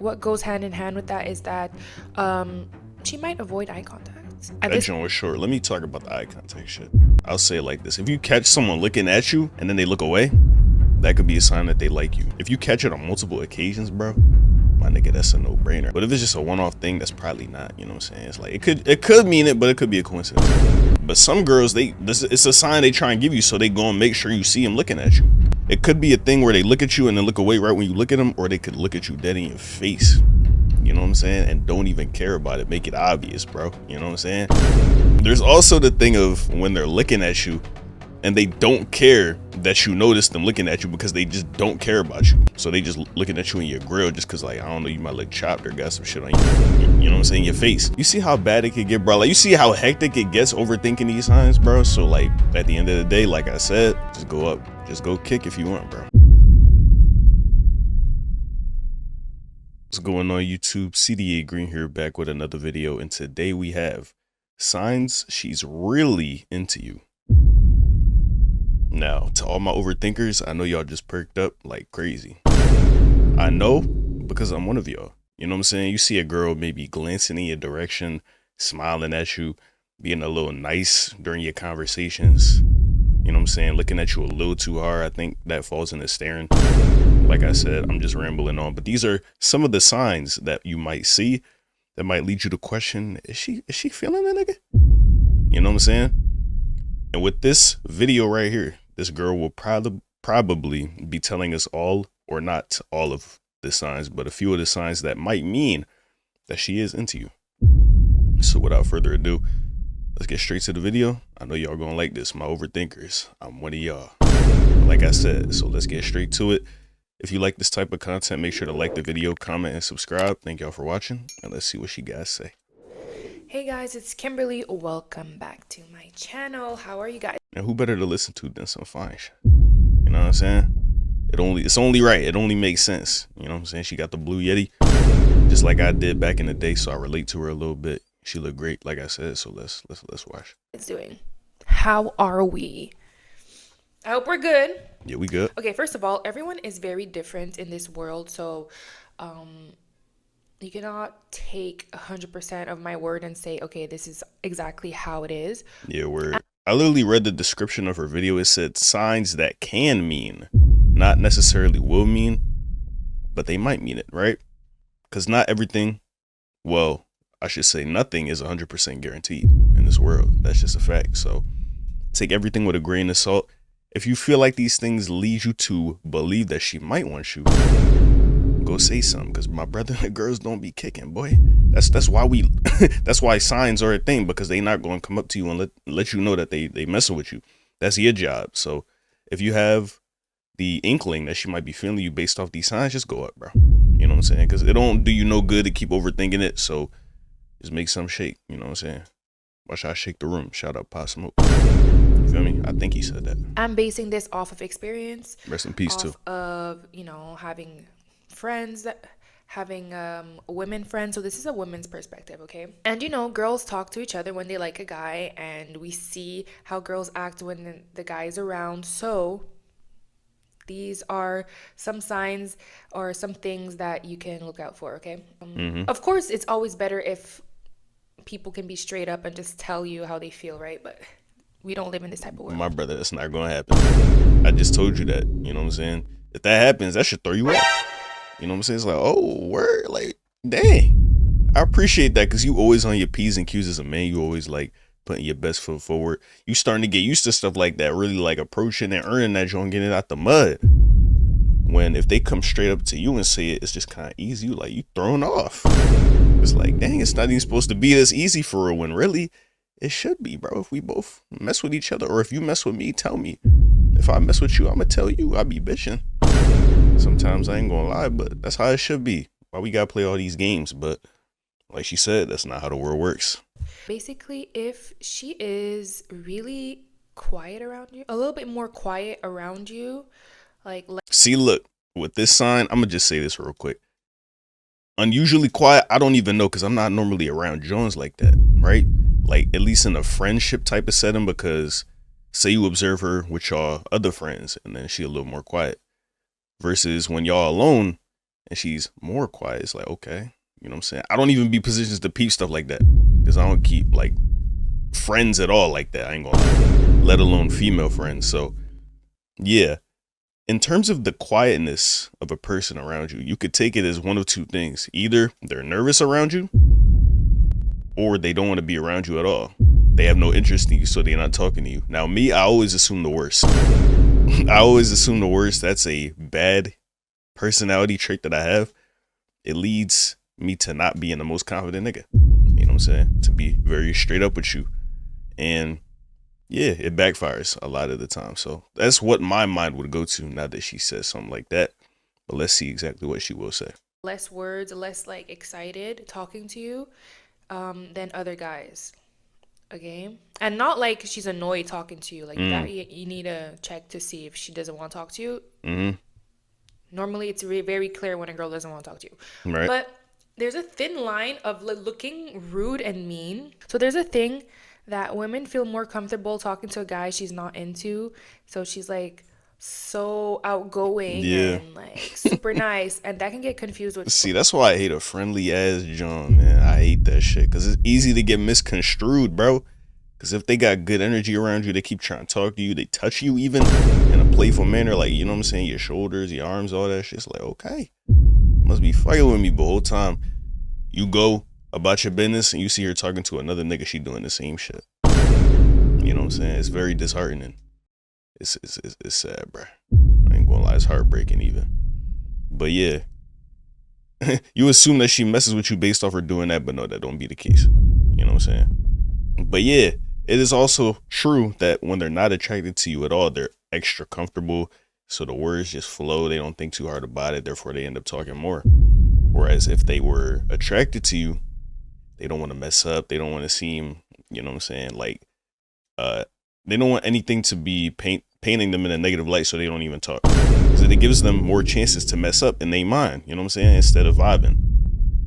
what goes hand in hand with that is that she might avoid eye contact. That joint was short. Let me talk about the eye contact shit. I'll say it like this. If you catch someone looking at you and then they look away, that could be a sign that they like you. If you catch it on multiple occasions, bro, my nigga, that's a no-brainer. But if it's just a one-off thing, that's probably not, you know what I'm saying? It's like, it could mean it, but it could be a coincidence. But some girls, it's a sign they try and give you, so they go and make sure you see them looking at you. It could be a thing where they look at you and then look away right when you look at them, or they could look at you dead in your face. You know what I'm saying? And don't even care about it. Make it obvious, bro. You know what I'm saying? There's also the thing of when they're looking at you and they don't care that you notice them looking at you because they just don't care about you. So they just looking at you in your grill just because, like, I don't know, you might look chopped or got some shit on you. You know what I'm saying? Your face. You see how bad it could get, bro? Like, you see how hectic it gets overthinking these signs, bro? So, like, at the end of the day, like I said, just go up. Just go kick if you want, bro. What's going on, YouTube? CDA Green here, back with another video, and today we have signs she's really into you. Now, to all my overthinkers, I know y'all just perked up like crazy. I know because I'm one of y'all. You know what I'm saying? You see a girl maybe glancing in your direction, smiling at you, being a little nice during your conversations. You know what I'm saying? Looking at you a little too hard. I think that falls into staring. Like I said, I'm just rambling on. But these are some of the signs that you might see that might lead you to question, is she feeling the nigga? You know what I'm saying? And with this video right here, this girl will probably be telling us all, or not all of the signs, but a few of the signs that might mean that she is into you. So without further ado, let's get straight to the video. I know y'all gonna like this, my overthinkers. I'm one of y'all, like I said, so let's get straight to it. If you like this type of content, make sure to like the video, comment, and subscribe. Thank y'all for watching, and let's see what she guys say. Hey guys, it's Kimberly. Welcome back to my channel. How are you guys? And who better to listen to than some fine shit? You know what I'm saying? It's only right. It only makes sense. You know what I'm saying? She got the blue Yeti, just like I did back in the day, so I relate to her a little bit. She looked great, like I said. So let's watch. It's doing. How are we? I hope we're good. Yeah, we good. Okay, first of all, everyone is very different in this world, so you cannot take 100% of my word and say, okay, this is exactly how it is. Yeah, I literally read the description of her video. It said signs that can mean, not necessarily will mean, but they might mean it, right? Because not everything, well, I should say nothing is 100% guaranteed in this world. That's just a fact. So take everything with a grain of salt. If you feel like these things lead you to believe that she might want you, go say something, because my brother, the girls don't be kicking, boy. That's why we that's why signs are a thing, because they not going to come up to you and let you know that they messing with you. That's your job. So if you have the inkling that she might be feeling you based off these signs, just go up, bro. You know what I'm saying? Because it don't do you no good to keep overthinking it. So just make some shake. You know what I'm saying? Watch I shake the room. Shout out Pop Smoke. You feel me? I think he said that. I'm basing this off of experience. Rest in peace, too. Of, you know, having friends, having women friends. So this is a woman's perspective, okay? And, you know, girls talk to each other when they like a guy, and we see how girls act when the guy is around. So these are some signs or some things that you can look out for, okay? Of course, it's always better if people can be straight up and just tell you how they feel, right? But we don't live in this type of world. My brother, that's not gonna happen. I just told you that. You know what I'm saying? If that happens, that should throw you off. You know what I'm saying? It's like, oh, word, like, dang. I appreciate that, because you always on your P's and Q's as a man. You always like putting your best foot forward. You starting to get used to stuff like that, really like approaching and earning that joint, getting it out the mud. When if they come straight up to you and say it, it's just kind of easy. You like, you thrown off. It's like, dang, it's not even supposed to be this easy for her, when really it should be, bro. If we both mess with each other, or if you mess with me, tell me. If I mess with you, I'm gonna tell you. I be bitching. Sometimes I ain't gonna lie, but that's how it should be. Why we gotta play all these games? But like she said, that's not how the world works. Basically, if she is really quiet around you, a little bit more quiet around you, like see, look, with this sign, I'm gonna just say this real quick. Unusually quiet, I don't even know, because I'm not normally around Jones like that, right? Like, at least in a friendship type of setting, because say you observe her with y'all other friends and then she a little more quiet, versus when y'all alone, and she's more quiet, it's like, okay, you know what I'm saying? I don't even be positions to peep stuff like that because I don't keep like friends at all like that. I ain't gonna lie, let alone female friends. So yeah, in terms of the quietness of a person around you, you could take it as one of two things: either they're nervous around you, or they don't want to be around you at all. They have no interest in you, so they're not talking to you. Now, me, I always assume the worst. I always assume the worst. That's a bad personality trait that I have. It leads me to not being the most confident nigga. You know what I'm saying? To be very straight up with you. And yeah, it backfires a lot of the time. So that's what my mind would go to now that she says something like that. But let's see exactly what she will say. Less words, less like excited talking to you than other guys. Okay, and not like she's annoyed talking to you like that. Mm, You need to check to see if she doesn't want to talk to you. mm-hmm. Normally, it's very clear when a girl doesn't want to talk to you. Right. But there's a thin line of looking rude and mean. So there's a thing that women feel more comfortable talking to a guy she's not into. So she's like so outgoing Yeah. and like super nice, and that can get confused with. See, that's why I hate a friendly ass John, man. I hate that shit because it's easy to get misconstrued, bro. Because if they got good energy around you, they keep trying to talk to you, they touch you even in a playful manner, like, you know what I'm saying? Your shoulders, your arms, all that shit. It's like, okay, must be fighting with me. But the whole time you go about your business and you see her talking to another nigga, she doing the same shit. You know what I'm saying? It's very disheartening. It's sad, bro. I ain't gonna lie, it's heartbreaking even. But yeah, you assume that she messes with you based off her doing that, but no, that don't be the case. You know what I'm saying? But yeah, it is also true that when they're not attracted to you at all, they're extra comfortable. So the words just flow. They don't think too hard about it. Therefore, they end up talking more. Whereas if they were attracted to you, they don't want to mess up. They don't want to seem, you know what I'm saying, like uh they don't want anything to be painting them in a negative light, so they don't even talk. Because it gives them more chances to mess up in their mind, you know what I'm saying, instead of vibing.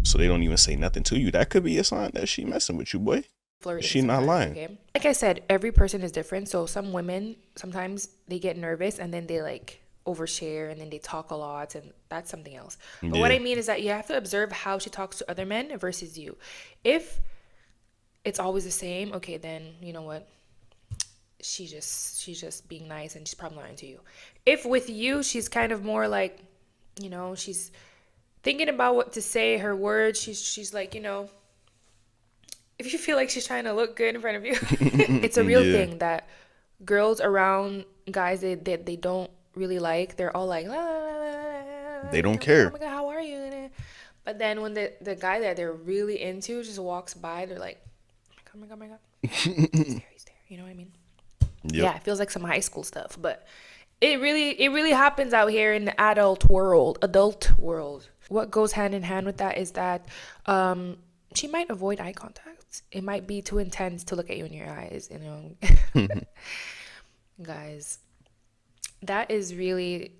So they don't even say nothing to you. That could be a sign that she messing with you, boy. Flirting She not sometimes, lying. okay? Like I said, every person is different. So some women sometimes they get nervous and then they like overshare and then they talk a lot, and that's something else. But what Yeah. I mean is that you have to observe how she talks to other men versus you. If it's always the same, okay, then you know what? She's just being nice and she's probably not into you. If with you she's kind of more like, she's thinking about what to say, her words, she's like, if you feel like she's trying to look good in front of you, it's a real Yeah. thing that girls around guys they don't really like. They're all like, "La, la, la, la, They don't oh care. my god, how are you?" But then when the guy that they're really into just walks by, they're like, "Oh my god, oh my god, he's there." You know what I mean? Yep. Yeah, it feels like some high school stuff, but it really happens out here in the adult world. What goes hand in hand with that is that she might avoid eye contact. It might be too intense to look at you in your eyes. Guys, that is really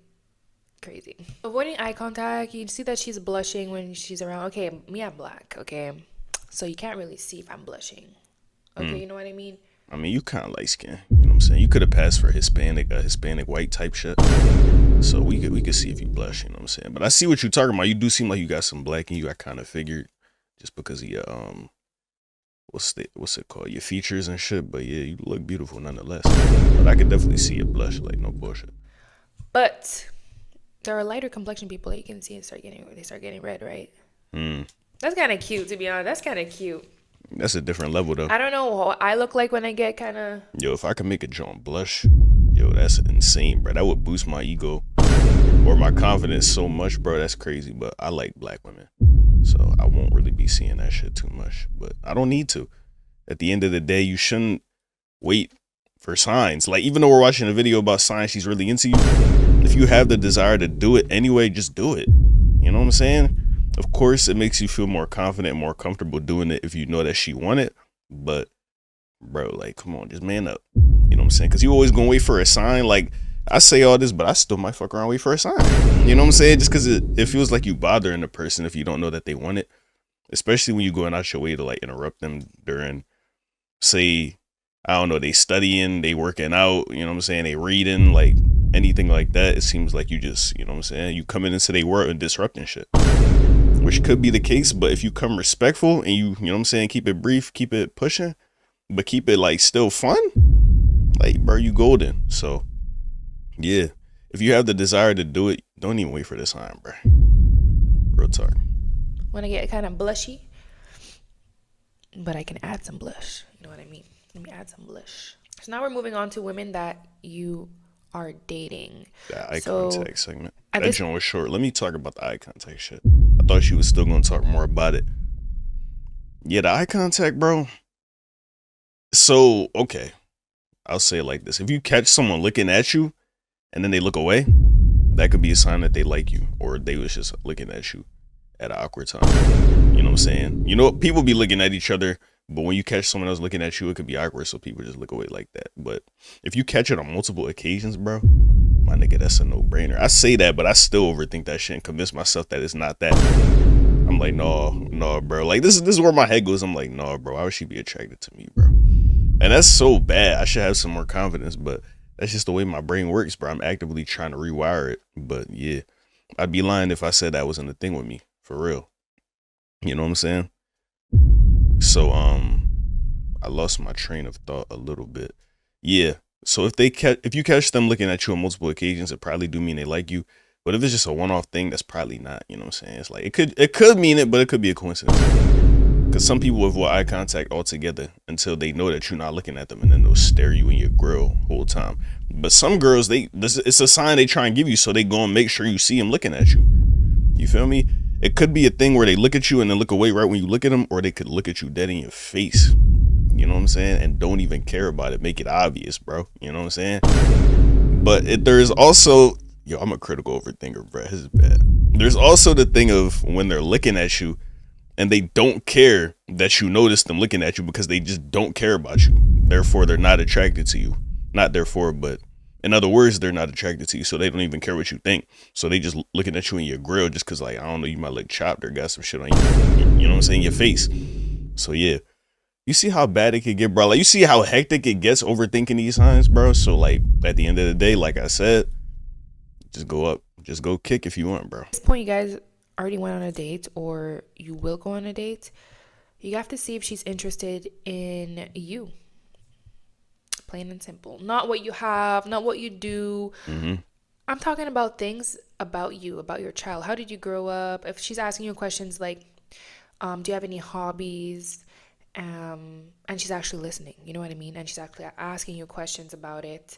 crazy. Avoiding eye contact, you see that she's blushing when she's around. Okay, me, I'm black, okay? So you can't really see if I'm blushing. Okay, you know what I mean? I mean, you kind of light skin. You know what I'm saying? You could have passed for Hispanic, Hispanic white type shit. So we could see if you blush. You know what I'm saying? But I see what you're talking about. You do seem like you got some black in you. I kind of figured just because of your what's it called? Your features and shit. But yeah, you look beautiful nonetheless. But I could definitely see your blush. Like no bullshit. But there are lighter complexion people that you can see and they start getting red, right? Mm. That's kind of cute, to be honest. That's kind of cute. That's a different level though. I don't know what I look like when I get kind of. Yo, if I could make a joint blush, yo, that's insane, bro. That would boost my ego or my confidence so much, bro. That's crazy. But I like black women, so I won't really be seeing that shit too much. But I don't need to. At the end of the day, you shouldn't wait for signs. Like, even though we're watching a video about signs she's really into you, if you have the desire to do it anyway, just do it. You know what I'm saying? Of course, it makes you feel more confident, more comfortable doing it if you know that she want it. But, bro, like, come on, just man up. You know what I'm saying? Because you always gonna wait for a sign. Like, I say all this, but I still might fuck around and wait for a sign. You know what I'm saying? Just because it feels like you bothering the person if you don't know that they want it. Especially when you going out your way to, like, interrupt them during, say, I don't know, they studying, they working out, you know what I'm saying? They reading, like, anything like that, it seems like you just, you know what I'm saying, you coming into their world and disrupting shit. Which could be the case, but if you come respectful and you know what I'm saying, keep it brief, keep it pushing, but keep it like still fun, like bro, you golden. So yeah, if you have the desire to do it, don't even wait for the sign, bro. Real talk. Want to get kind of blushy, but I can add some blush. You know what I mean? Let me add some blush. So now we're moving on to women that you are dating. That eye So contact segment. at That this, joint was short. Let me talk about the eye contact shit. I thought she was still gonna talk more about it. Yeah, the eye contact, bro. So, okay. I'll say it like this. If you catch someone looking at you and then they look away, that could be a sign that they like you or they was just looking at you at an awkward time. You know what I'm saying? You know, people be looking at each other, but when you catch someone else looking at you, it could be awkward, so people just look away like that. But if you catch it on multiple occasions, bro, my nigga, that's a no-brainer. I say that, but I still overthink that shit and convince myself that it's not that. I'm like, no, bro. Like, this is where my head goes. I'm like, no, bro, why would she be attracted to me, bro? And that's so bad. I should have some more confidence, but that's just the way my brain works, bro. I'm actively trying to rewire it. But yeah, I'd be lying if I said that wasn't a thing with me, for real. You know what I'm saying? So I lost my train of thought a little bit. Yeah. So if you catch them looking at you on multiple occasions, it probably do mean they like you. But if it's just a one-off thing, that's probably not. You know what I'm saying? It's like it could mean it, but it could be a coincidence. Because some people avoid eye contact altogether until they know that you're not looking at them, and then they'll stare you in your grill the whole time. But some girls, it's a sign they try and give you, so they go and make sure you see them looking at you. You feel me? It could be a thing where they look at you and then look away right when you look at them, or they could look at you dead in your face. You know what I'm saying? And don't even care about it. Make it obvious, bro. You know what I'm saying? But there's also, I'm a critical overthinker, bro. This is bad. There's also the thing of when they're looking at you and they don't care that you notice them looking at you because they just don't care about you. Therefore, they're not attracted to you. Not therefore, but in other words, they're not attracted to you, so they don't even care what you think. So they just looking at you in your grill just because, like, I don't know, you might look chopped or got some shit on you know what I'm saying, your face. So yeah, you see how bad it could get, bro. Like, you see how hectic it gets overthinking these signs, bro. So like, at the end of the day, like I said, just go kick if you want, bro. at this point, you guys already went on a date or you will go on a date. You have to see if she's interested in you. Plain and simple. Not what you have, not what you do. Mm-hmm. I'm talking about things about you, about your child. How did you grow up? If she's asking you questions like, do you have any hobbies? And she's actually listening, you know what I mean? And she's actually asking you questions about it.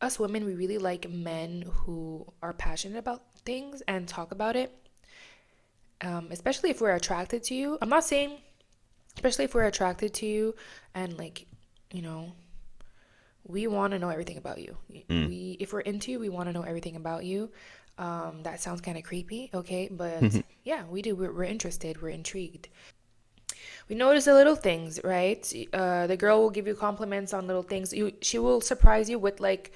Us women, we really like men who are passionate about things and talk about it. Especially if we're attracted to you. I'm not saying, especially if we're attracted to you and like, you know, we want to know everything about you. If we're into you, we want to know everything about you. That sounds kind of creepy, okay? But yeah, we do. We're interested. We're intrigued. We notice the little things, right? The girl will give you compliments on little things. She will surprise you with like,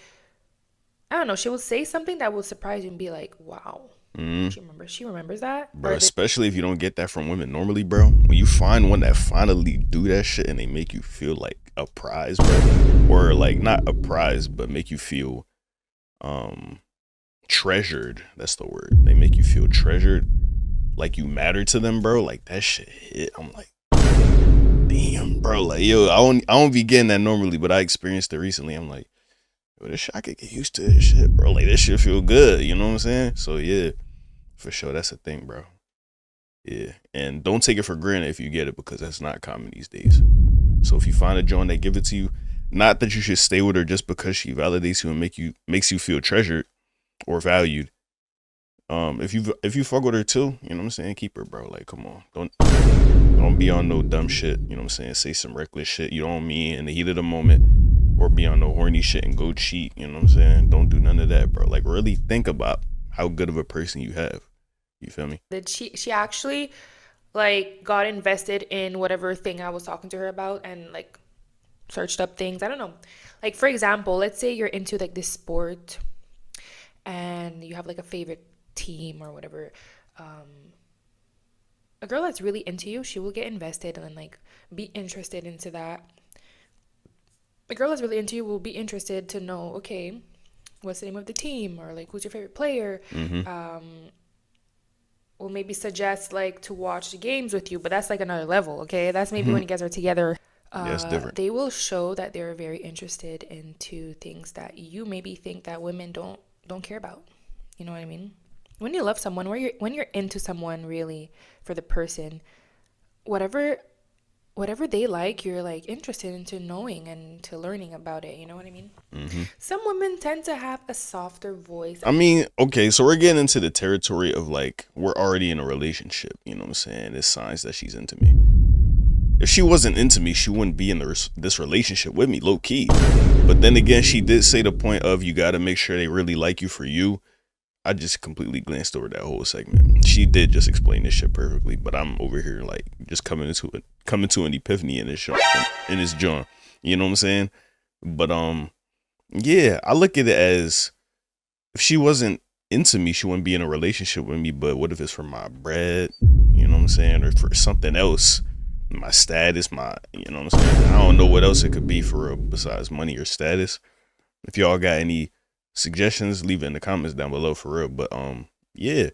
I don't know. She will say something that will surprise you and be like, "Wow, she remembers that." Bro, especially if you don't get that from women normally, bro. When you find one that finally do that shit and they make you feel like a prize, bro, or like not a prize, but make you feel treasured. That's the word. They make you feel treasured, like you matter to them, bro. Like that shit hit. I'm like, damn, bro. Like, yo, I don't be getting that normally, but I experienced it recently. I'm like, yo, this shit, I could get used to this shit, bro. Like, this shit feel good. You know what I'm saying? So yeah, for sure, that's a thing, bro. Yeah, and don't take it for granted if you get it, because that's not common these days. So if you find a joint that give it to you, not that you should stay with her just because she validates you and makes you feel treasured or valued. If you fuck with her too, you know what I'm saying, keep her, bro. Like, come on, don't be on no dumb shit. You know what I'm saying? Say some reckless shit you don't mean in the heat of the moment, or be on no horny shit and go cheat. You know what I'm saying? Don't do none of that, bro. Like, really think about how good of a person you have. You feel me? that she actually like got invested in whatever thing I was talking to her about and like searched up things. I don't know. Like for example, let's say you're into like this sport and you have like a favorite team or whatever. A girl that's really into you, she will get invested and like be interested into that. a girl that's really into you will be interested to know, okay, what's the name of the team, or like who's your favorite player. Mm-hmm. Will maybe suggest like to watch the games with you, but that's like another level. Okay, that's maybe when you guys are together. Yeah, it's different. They will show that they're very interested into things that you maybe think that women don't care about. You know what I mean? When you love someone, when you're into someone really for the person, whatever they like, you're like interested into knowing and to learning about it. You know what I mean? Mm-hmm. Some women tend to have a softer voice. I mean, okay, so we're getting into the territory of like we're already in a relationship. You know what I'm saying? It's signs that she's into me. If she wasn't into me, she wouldn't be in this relationship with me, low key. But then again, she did say the point of you got to make sure they really like you for you. I just completely glanced over that whole segment. She did just explain this shit perfectly, but I'm over here like just coming to an epiphany in this show, in this joint. You know what I'm saying? But yeah, I look at it as if she wasn't into me, she wouldn't be in a relationship with me. But what if it's for my bread? You know what I'm saying? Or for something else, my status, you know what I'm saying? I don't know what else it could be for real besides money or status. If y'all got any suggestions, leave it in the comments down below for real. But yeah,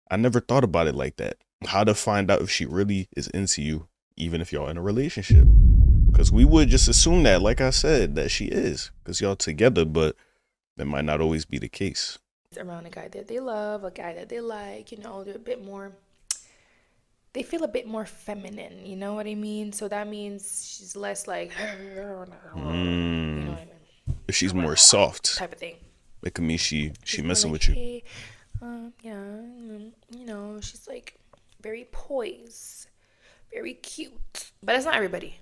I never thought about it like that. How to find out if she really is into you, even if y'all in a relationship. Because we would just assume that, like I said, that she is, because y'all together, but that might not always be the case. Around a guy that they love, a guy that they like, you know, they're a bit more, they feel a bit more feminine, you know what I mean? So that means she's less like, you know what I mean? If she's more soft Type of thing. it could mean she messing like, with you. Hey, yeah, you know, she's like very poised, very cute. But that's not everybody.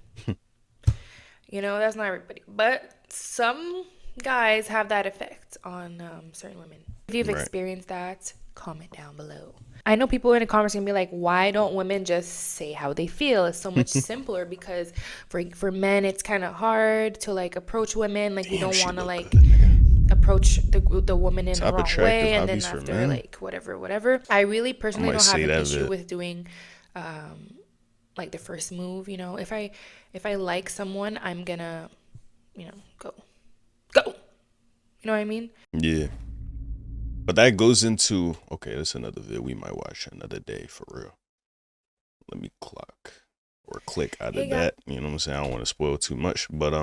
You know, that's not everybody. But some guys have that effect on certain women. If you've Right. experienced that, comment down below. I know people in the comments are gonna be like, why don't women just say how they feel? It's so much simpler because for men it's kind of hard to like approach women. Like we Damn, don't she want to look like good, nigga. approach the woman in the Top wrong attractive way, and then hobbies for after men. like whatever. I really personally might don't have say an that issue bit. with doing like the first move. You know, if I like someone, I'm gonna, you know, go. You know what I mean? Yeah. But that goes into, okay, that's another video we might watch another day for real. Let me clock or click out Hey, of guys. that. You know what I'm saying? I don't want to spoil too much, but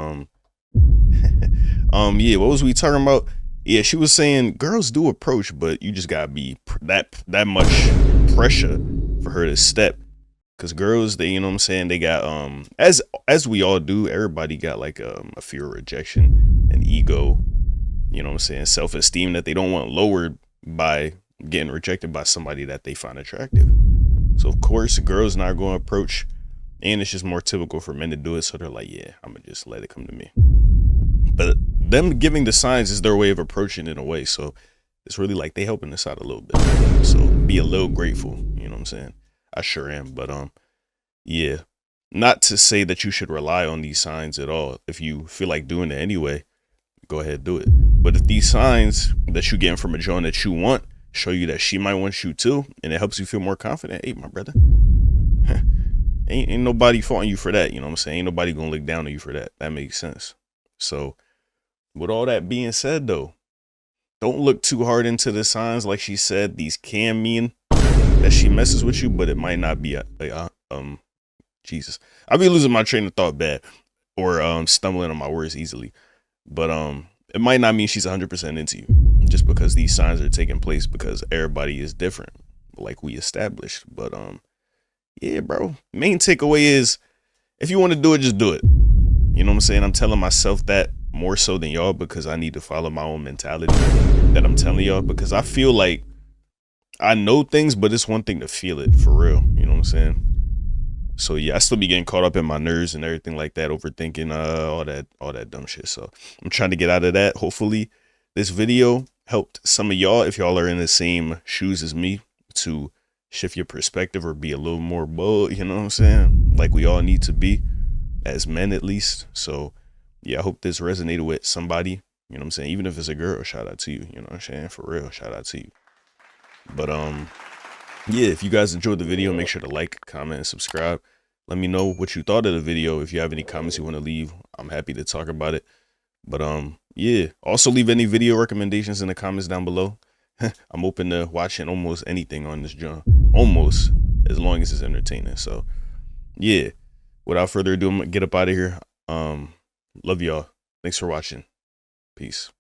yeah, what was we talking about? Yeah, she was saying girls do approach, but you just gotta be that much pressure for her to step. Cause girls, they, you know what I'm saying, they got as we all do, everybody got like a fear of rejection, an ego, you know what I'm saying, self-esteem that they don't want lowered by getting rejected by somebody that they find attractive. So of course, girls not going to approach, and it's just more typical for men to do it. So they're like, yeah, I'm gonna just let it come to me. But them giving the signs is their way of approaching in a way. So it's really like they helping us out a little bit. So be a little grateful. You know what I'm saying? I sure am. But yeah, not to say that you should rely on these signs at all. If you feel like doing it anyway, go ahead, do it. But if these signs that you getting from a joint that you want show you that she might want you too, and it helps you feel more confident, hey, my brother, ain't nobody faulting you for that. You know what I'm saying? Ain't nobody gonna look down on you for that. That makes sense. So with all that being said, though, don't look too hard into the signs. Like she said, these can mean that she messes with you, but it might not be Jesus. I'll be losing my train of thought bad, or stumbling on my words easily. But it might not mean she's 100% into you, just because these signs are taking place, because everybody is different, like we established. But yeah, bro. Main takeaway is, if you want to do it, just do it. You know what I'm saying? I'm telling myself that more so than y'all, because I need to follow my own mentality that I'm telling y'all, because I feel like I know things, but it's one thing to feel it for real. You know what I'm saying? So yeah, I still be getting caught up in my nerves and everything like that, overthinking all that dumb shit. So I'm trying to get out of that. Hopefully this video helped some of y'all, if y'all are in the same shoes as me, to shift your perspective or be a little more bold, you know what I'm saying? Like we all need to be, as men at least. So yeah, I hope this resonated with somebody, you know what I'm saying? Even if it's a girl, shout out to you, you know what I'm saying? For real, shout out to you. But yeah, if you guys enjoyed the video, make sure to like, comment, and subscribe. Let me know what you thought of the video. If you have any comments you want to leave, I'm happy to talk about it. But yeah. Also leave any video recommendations in the comments down below. I'm open to watching almost anything on this joint. Almost, as long as it's entertaining. So yeah. Without further ado, I'm gonna get up out of here. Love y'all. Thanks for watching. Peace.